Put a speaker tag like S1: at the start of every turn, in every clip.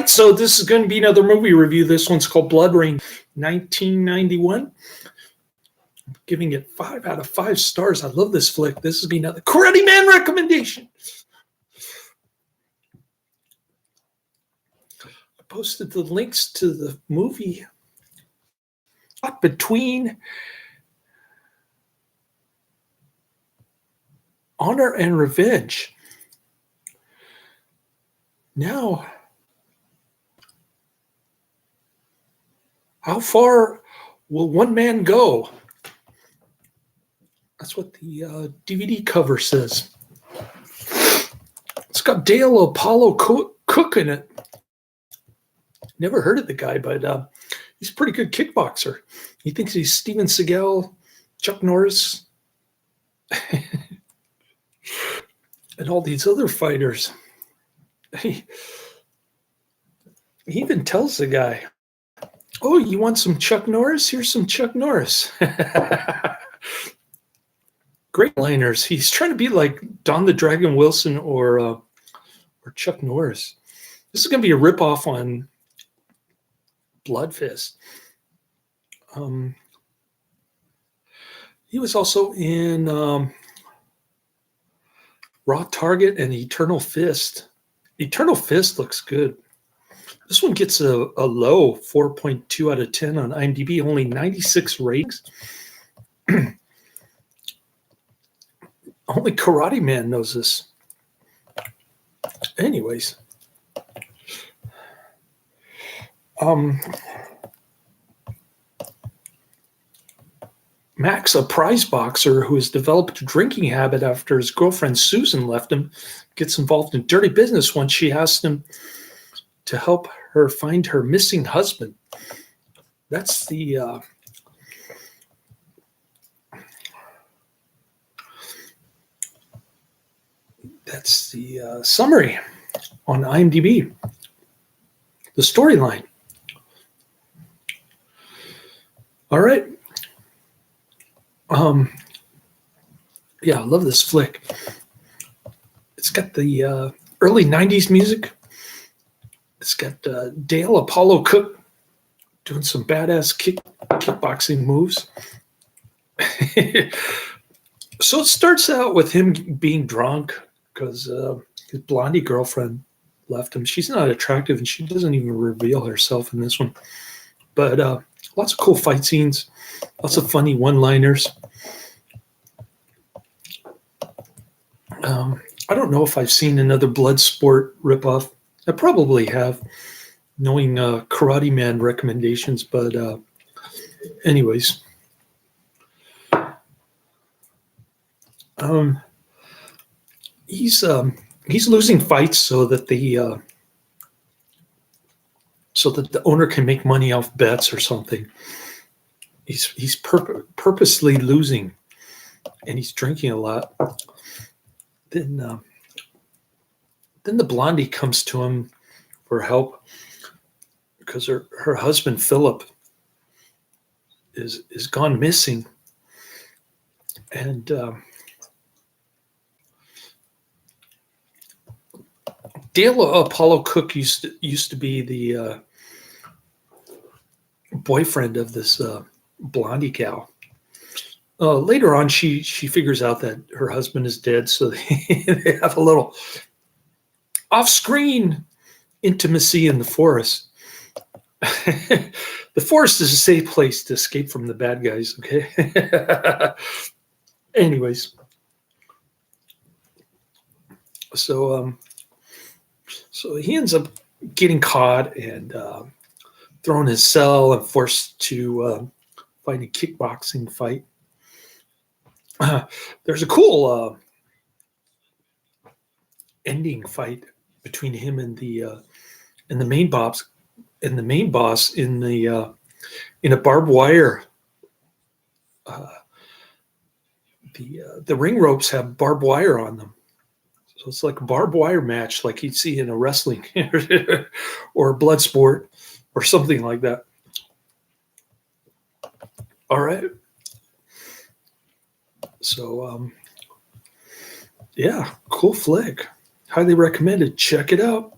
S1: So this is going to be another movie review. This one's called Blood Rain, 1991. I'm giving it 5 out of 5 stars. I love this flick. This is be another Karate Man recommendation. I posted the links to the movie between Honor and Revenge. Now, how far will one man go? That's what the DVD cover says. It's got Dale Apollo Cook in it. Never heard of the guy, but he's a pretty good kickboxer. He thinks he's Steven Seagal, Chuck Norris, and all these other fighters. He even tells the guy, "Oh, you want some Chuck Norris? Here's some Chuck Norris." Great liners. He's trying to be like Don the Dragon Wilson or Chuck Norris. This is going to be a ripoff on Blood Fist. He was also in Raw Target and Eternal Fist. Eternal Fist looks good. This one gets a low 4.2 out of 10 on IMDb, only 96 ratings. Only Karate Man knows this. Anyways. Max, a prize boxer who has developed a drinking habit after his girlfriend Susan left him, gets involved in dirty business once she asks him to help her find her missing husband. That's the summary on IMDb. The storyline. All right. Yeah, I love this flick. It's got the early 90s music. It's got Dale Apollo Cook doing some badass kickboxing moves. So it starts out with him being drunk because his blondie girlfriend left him. She's not attractive, and she doesn't even reveal herself in this one. But lots of cool fight scenes, lots of funny one-liners. I don't know if I've seen another Bloodsport ripoff. I probably have, knowing Karate Man recommendations. But anyways. He's losing fights so that the owner can make money off bets or something. He's purposely losing, and he's drinking a lot. Then the blondie comes to him for help because her husband Philip is gone missing, and Dale Apollo Cook used to be the boyfriend of this blondie gal. Later on, she figures out that her husband is dead, so they have a little off-screen intimacy in the forest. The forest is a safe place to escape from the bad guys, okay? Anyways. So he ends up getting caught and thrown in his cell and forced to fight a kickboxing fight. There's a cool ending fight between him and the main boss in a barbed wire. The ring ropes have barbed wire on them. So it's like a barbed wire match like you'd see in a wrestling or a blood sport or something like that. All right. So, yeah, cool flick. Highly recommended. Check it out.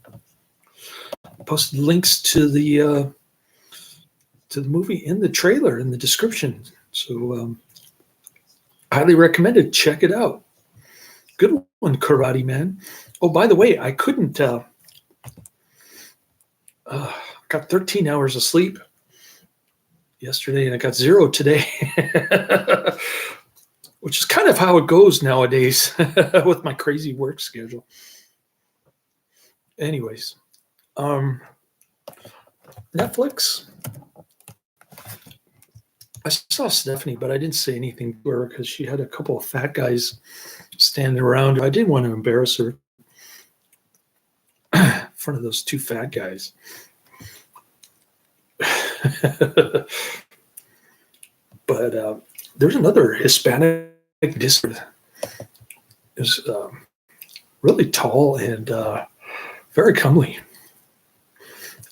S1: posted links to the movie in the trailer in the description. So highly recommended. Check it out. Good one, Karate Man. Oh, by the way, I couldn't. Got 13 hours of sleep yesterday, and I got 0 today, which is kind of how it goes nowadays with my crazy work schedule. Anyways, Netflix. I saw Stephanie, but I didn't say anything to her because she had a couple of fat guys standing around. I didn't want to embarrass her in front of those 2 fat guys. But there's another Hispanic disc. Is really tall and very comely.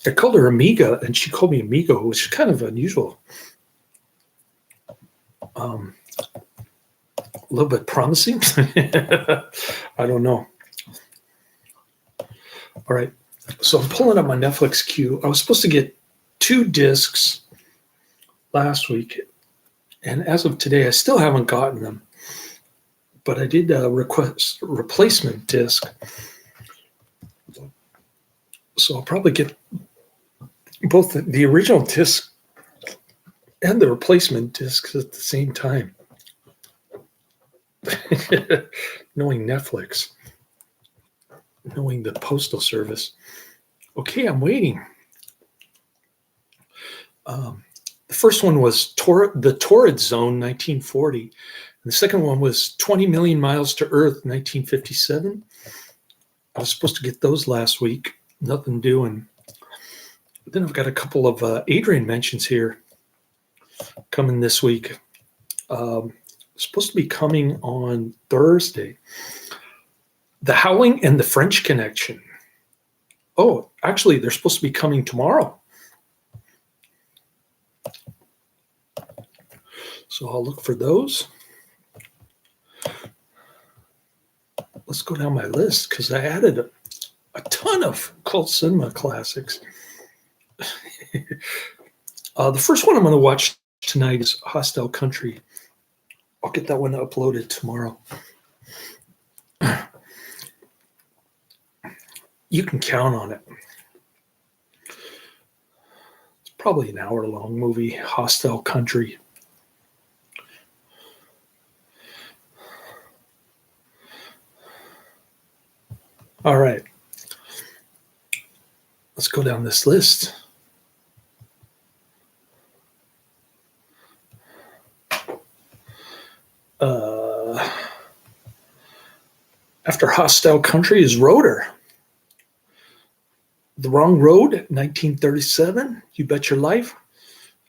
S1: I called her Amiga, and she called me Amigo, which is kind of unusual. A little bit promising. I don't know. All right. So I'm pulling up my Netflix queue. I was supposed to get 2 discs last week, and as of today, I still haven't gotten them. But I did request a replacement disc. So I'll probably get both the original disc and the replacement discs at the same time. Knowing Netflix, knowing the postal service. Okay, I'm waiting. The first one was The Torrid Zone, 1940. And the second one was 20 Million Miles to Earth, 1957. I was supposed to get those last week. Nothing doing. Then I've got a couple of Adrian mentions here coming this week. Supposed to be coming on Thursday. The Howling and the French Connection. Oh, actually, they're supposed to be coming tomorrow. So I'll look for those. Let's go down my list because I added a ton of cult cinema classics. The first one I'm going to watch tonight is Hostile Country. I'll get that one uploaded tomorrow. You can count on it. It's probably an hour-long movie, Hostile Country. All right. Let's go down this list. After Hostile Country is Rotor. The Wrong Road, 1937, You Bet Your Life.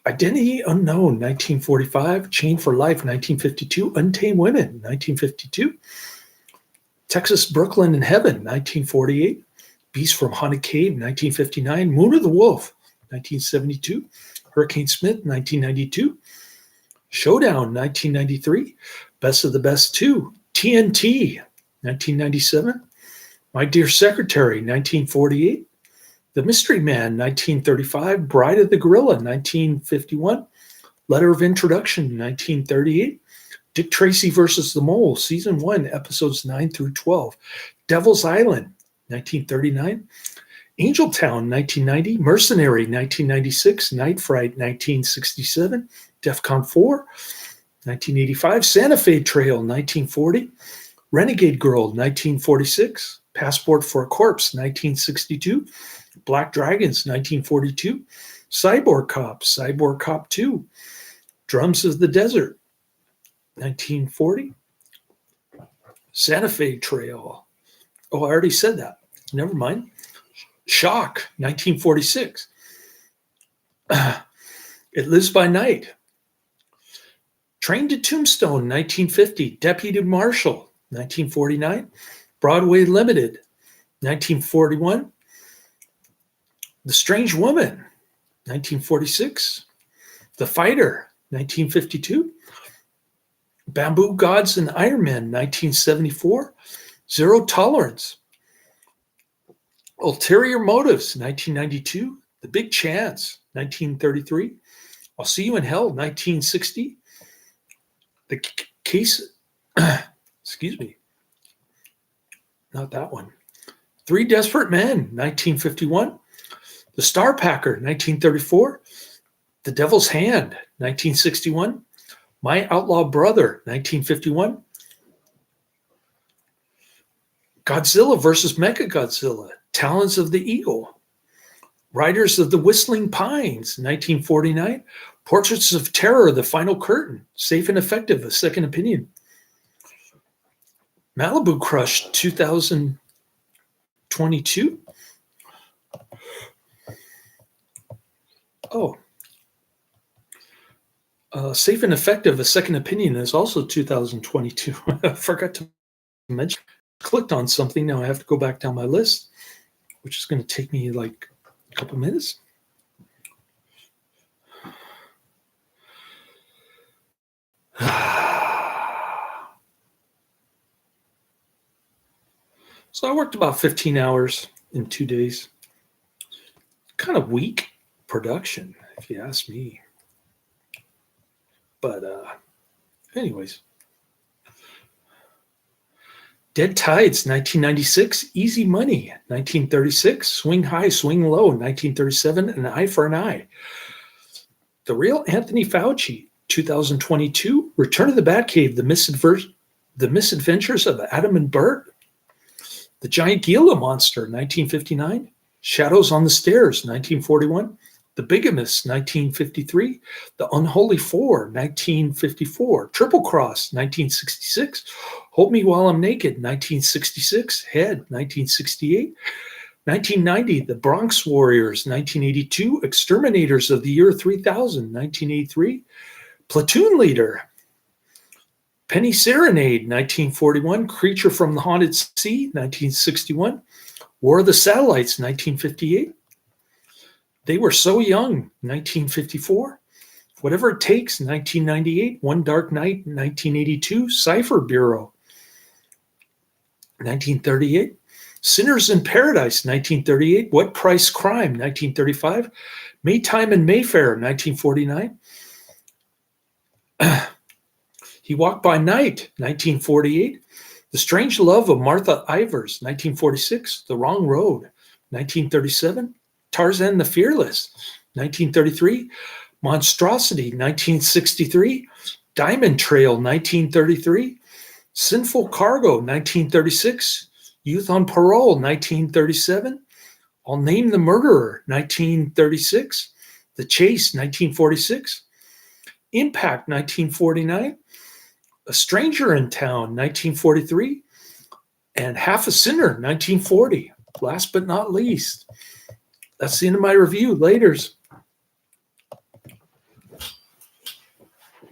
S1: Identity Unknown, 1945. Chain for Life, 1952. Untamed Women, 1952. Texas, Brooklyn, and Heaven, 1948. Beast from Haunted Cave, 1959. Moon of the Wolf, 1972. Hurricane Smith, 1992. Showdown, 1993. Best of the Best 2. TNT, 1997. My Dear Secretary, 1948. The Mystery Man, 1935. Bride of the Gorilla, 1951. Letter of Introduction, 1938. Dick Tracy versus the Mole, Season 1, Episodes 9 through 12. Devil's Island, 1939. Angel Town, 1990. Mercenary, 1996. Night Fright, 1967. DEFCON 4, 1985. Santa Fe Trail, 1940. Renegade Girl, 1946. Passport for a Corpse, 1962. Black Dragons, 1942. Cyborg Cop 2. Drums of the Desert, 1940. Santa Fe Trail. Oh, I already said that. Never mind. Shock, 1946. It Lives by Night. Train to Tombstone, 1950. Deputy Marshal, 1949. Broadway Limited, 1941. The Strange Woman, 1946. The Fighter, 1952. Bamboo Gods and Iron Man, 1974. Zero Tolerance. Ulterior Motives, 1992. The Big Chance, 1933. I'll See You in Hell, 1960. The Case, excuse me, not that one. Three Desperate Men, 1951. The Star Packer, 1934. The Devil's Hand, 1961. My Outlaw Brother, 1951. Godzilla versus Mechagodzilla, Talons of the Eagle. Riders of the Whistling Pines, 1949. Portraits of Terror, The Final Curtain, Safe and Effective, A Second Opinion. Malibu Crush, 2022. Oh. Safe and Effective, A Second Opinion is also 2022. I forgot to mention. Clicked on something. Now I have to go back down my list, which is going to take me like a couple minutes. So I worked about 15 hours in 2 days. Kind of weak production, if you ask me. But anyways. Dead Tides, 1996. Easy Money, 1936. Swing High, Swing Low, 1937. An Eye for an Eye. The Real Anthony Fauci, 2022. Return of the Batcave, The Misadventures of Adam and Bert. The Giant Gila Monster, 1959. Shadows on the Stairs, 1941. The Bigamist, 1953. The Unholy Four, 1954. Triple Cross, 1966. Hold Me While I'm Naked, 1966. Head, 1968. 1990, The Bronx Warriors, 1982. Exterminators of the Year 3000, 1983. Platoon Leader. Penny Serenade, 1941. Creature from the Haunted Sea, 1961. War of the Satellites, 1958. They Were So Young, 1954. Whatever It Takes, 1998. One Dark Night, 1982. Cipher Bureau, 1938. Sinners in Paradise, 1938. What Price Crime, 1935. Maytime in Mayfair, 1949. He Walked by Night, 1948. The Strange Love of Martha Ivers, 1946. The Wrong Road, 1937. Tarzan the Fearless, 1933. Monstrosity, 1963. Diamond Trail, 1933. Sinful Cargo, 1936. Youth on Parole, 1937. I'll Name the Murderer, 1936. The Chase, 1946. Impact, 1949. A Stranger in Town, 1943. And Half a Sinner, 1940. Last but not least. That's the end of my review. Laters.